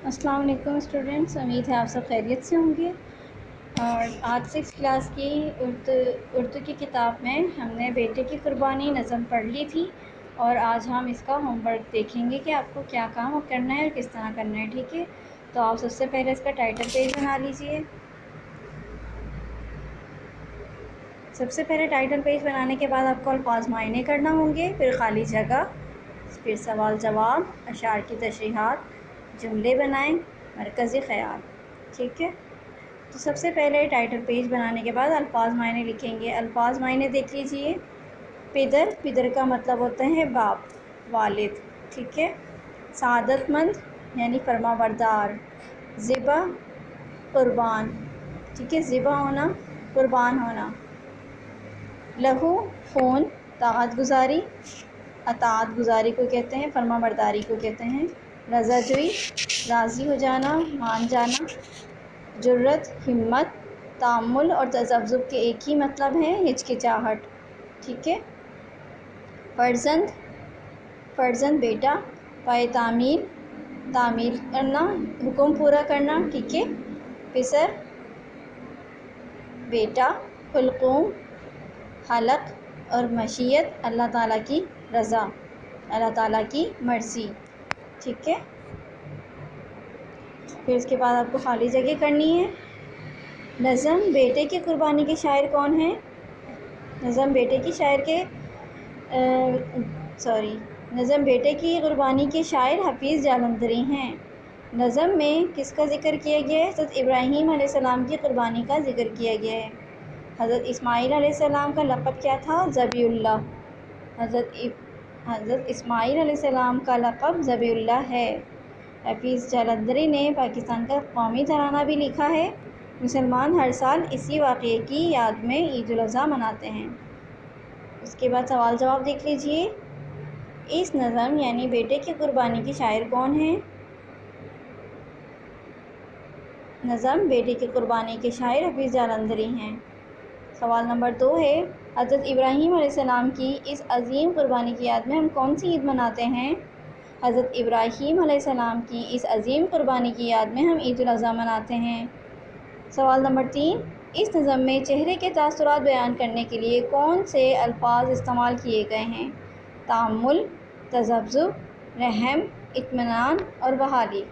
السلام علیکم اسٹوڈنٹس، امید ہے آپ سب خیریت سے ہوں گے۔ اور آج 6 کلاس کی اردو کی کتاب میں ہم نے بیٹے کی قربانی نظم پڑھ لی تھی، اور آج ہم اس کا ہوم ورک دیکھیں گے کہ آپ کو کیا کام کرنا ہے اور کس طرح کرنا ہے، ٹھیک ہے؟ تو آپ سب سے پہلے اس کا ٹائٹل پیج بنا لیجئے۔ سب سے پہلے ٹائٹل پیج بنانے کے بعد آپ کو الفاظ معینے کرنا ہوں گے، پھر خالی جگہ، پھر سوال جواب، اشعار کی تشریحات، جملے بنائیں، مرکزی خیال، ٹھیک ہے؟ تو سب سے پہلے ٹائٹل پیج بنانے کے بعد الفاظ معینے لکھیں گے۔ الفاظ معینے دیکھ لیجئے۔ پدر، پدر کا مطلب ہوتا ہے باپ، والد، ٹھیک ہے؟ سعادت مند یعنی فرما بردار۔ ذبح، قربان، ٹھیک ہے؟ ذبح ہونا، قربان ہونا۔ لہو، خون، طاعت گزاری، اطاعت گزاری کو کہتے ہیں، فرما برداری کو کہتے ہیں۔ رضا جوئی، راضی ہو جانا، مان جانا۔ جرأت، ہمت۔ تأمل اور تذبذب کے ایک ہی مطلب ہے، ہچکچاہٹ، ٹھیک ہے؟ فرزند، فرزند بیٹا۔ پائے تعمیل، تعمیل کرنا، حکم پورا کرنا، ٹھیک ہے؟ پسر، بیٹا۔ حلقوم، حلق اور مشیت، اللہ تعالیٰ کی رضا، اللہ تعالیٰ کی مرضی، ٹھیک ہے؟ پھر اس کے بعد آپ کو خالی جگہ کرنی ہے۔ نظم بیٹے کی قربانی کے شاعر کون ہیں؟ نظم بیٹے کی شاعر کے نظم بیٹے کی قربانی کے شاعر حفیظ جالندھری ہیں۔ نظم میں کس کا ذکر کیا گیا ہے؟ حضرت ابراہیم علیہ السلام کی قربانی کا ذکر کیا گیا ہے۔ حضرت اسماعیل علیہ السلام کا لقب کیا تھا؟ ذبیح اللہ۔ حضرت اسماعیل علیہ السلام کا لقب ذبیح اللہ ہے۔ حفیظ جالندھری نے پاکستان کا قومی ترانہ بھی لکھا ہے۔ مسلمان ہر سال اسی واقعے کی یاد میں عید الاضحیٰ مناتے ہیں۔ اس کے بعد سوال جواب دیکھ لیجئے۔ اس نظم یعنی بیٹے کی قربانی کے شاعر کون ہیں؟ نظم بیٹے کی قربانی کے شاعر حفیظ جالندھری ہیں۔ سوال نمبر 2 ہے، حضرت ابراہیم علیہ السلام کی اس عظیم قربانی کی یاد میں ہم کون سی عید مناتے ہیں؟ حضرت ابراہیم علیہ السلام کی اس عظیم قربانی کی یاد میں ہم عید الاضحیٰ مناتے ہیں۔ سوال نمبر 3، اس نظم میں چہرے کے تاثرات بیان کرنے کے لیے کون سے الفاظ استعمال کیے گئے ہیں؟ تأمل، تذبذب، رحم، اطمینان اور بحالی۔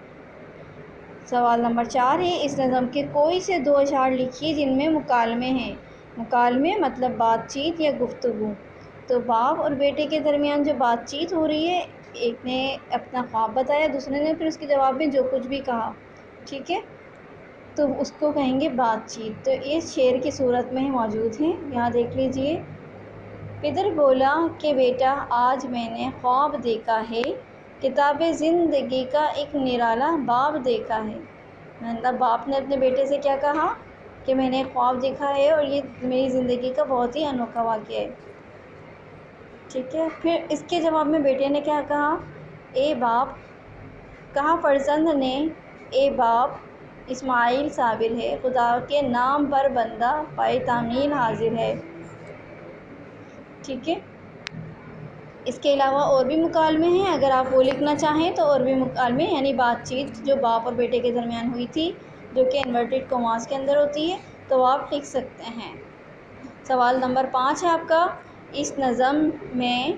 سوال نمبر 4 ہے، اس نظم کے کوئی سے 2 اشعار لکھیے جن میں مکالمے ہیں۔ مکالمے مطلب بات چیت یا گفتگو۔ تو باپ اور بیٹے کے درمیان جو بات چیت ہو رہی ہے، ایک نے اپنا خواب بتایا، دوسرے نے پھر اس کے جواب میں جو کچھ بھی کہا، ٹھیک ہے؟ تو اس کو کہیں گے بات چیت۔ تو یہ شعر کی صورت میں موجود ہیں، یہاں دیکھ لیجئے۔ پدر بولا کہ بیٹا آج میں نے خواب دیکھا ہے، کتاب زندگی کا ایک نرالا باب دیکھا ہے۔ مطلب باپ نے اپنے بیٹے سے کیا کہا کہ میں نے ایک خواب دیکھا ہے اور یہ میری زندگی کا بہت ہی انوکھا واقعہ ہے، ٹھیک ہے؟ پھر اس کے جواب میں بیٹے نے کیا کہا؟ اے باپ، کہا فرزند نے، اے باپ اسماعیل صابر ہے، خدا کے نام پر بندہ پائے تعمیل حاضر ہے، ٹھیک ہے؟ اس کے علاوہ اور بھی مکالمے ہیں، اگر آپ وہ لکھنا چاہیں تو اور بھی مکالمے یعنی بات چیت جو باپ اور بیٹے کے درمیان ہوئی تھی، جو کہ انورٹڈ کاماز کے اندر ہوتی ہے، تو آپ لکھ سکتے ہیں۔ سوال نمبر 5 ہے آپ کا، اس نظم میں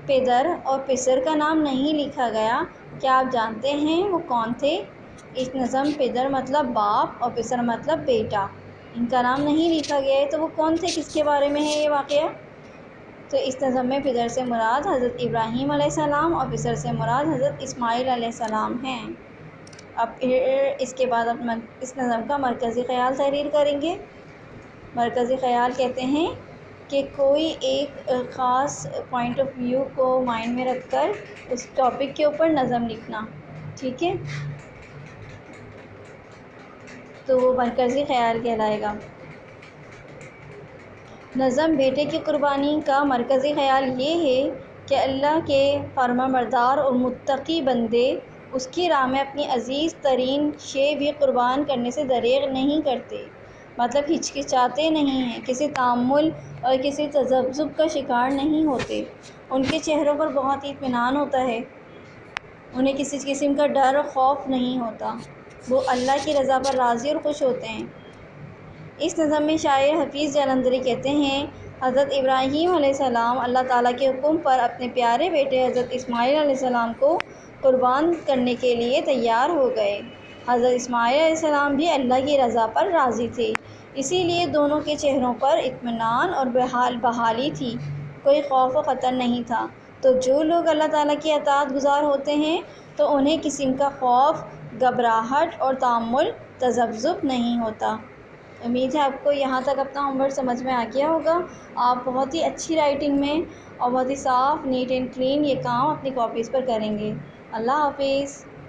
پدر اور پسر کا نام نہیں لکھا گیا، کیا آپ جانتے ہیں وہ کون تھے؟ اس نظم پدر مطلب باپ اور پسر مطلب بیٹا، ان کا نام نہیں لکھا گیا ہے، تو وہ کون تھے، کس کے بارے میں ہے یہ واقعہ؟ تو اس نظم میں پدر سے مراد حضرت ابراہیم علیہ السلام اور پسر سے مراد حضرت اسماعیل علیہ السلام ہیں۔ اب اس کے بعد اس نظم کا مرکزی خیال تحریر کریں گے۔ مرکزی خیال کہتے ہیں کہ کوئی ایک خاص پوائنٹ آف ویو کو مائنڈ میں رکھ کر اس ٹاپک کے اوپر نظم لکھنا، ٹھیک ہے؟ تو وہ مرکزی خیال کہلائے گا۔ نظم بیٹے کی قربانی کا مرکزی خیال یہ ہے کہ اللہ کے فرمانبردار اور متقی بندے اس کی راہ میں اپنی عزیز ترین شے بھی قربان کرنے سے دریغ نہیں کرتے، مطلب ہچکچاتے نہیں ہیں، کسی تأمل اور کسی تذبذب کا شکار نہیں ہوتے، ان کے چہروں پر بہت اطمینان ہوتا ہے۔ انہیں کسی قسم کا ڈر اور خوف نہیں ہوتا، وہ اللہ کی رضا پر راضی اور خوش ہوتے ہیں۔ اس نظم میں شاعر حفیظ جالندھری کہتے ہیں، حضرت ابراہیم علیہ السلام اللہ تعالیٰ کے حکم پر اپنے پیارے بیٹے حضرت اسماعیل علیہ السلام کو قربان کرنے کے لیے تیار ہو گئے۔ حضرت اسماعیل علیہ السلام بھی اللہ کی رضا پر راضی تھے، اسی لیے دونوں کے چہروں پر اطمینان اور بحالی تھی، کوئی خوف و خطر نہیں تھا۔ تو جو لوگ اللہ تعالیٰ کی اطاعت گزار ہوتے ہیں تو انہیں قسم کا خوف، گھبراہٹ اور تعمل تذبذب نہیں ہوتا۔ امید ہے آپ کو یہاں تک اپنا ہوم ورک سمجھ میں آ گیا ہوگا۔ آپ بہت ہی اچھی رائٹنگ میں اور بہت ہی صاف، نیٹ اینڈ کلین یہ کام اپنی کاپیز پر کریں گے۔ اللہ حافظ۔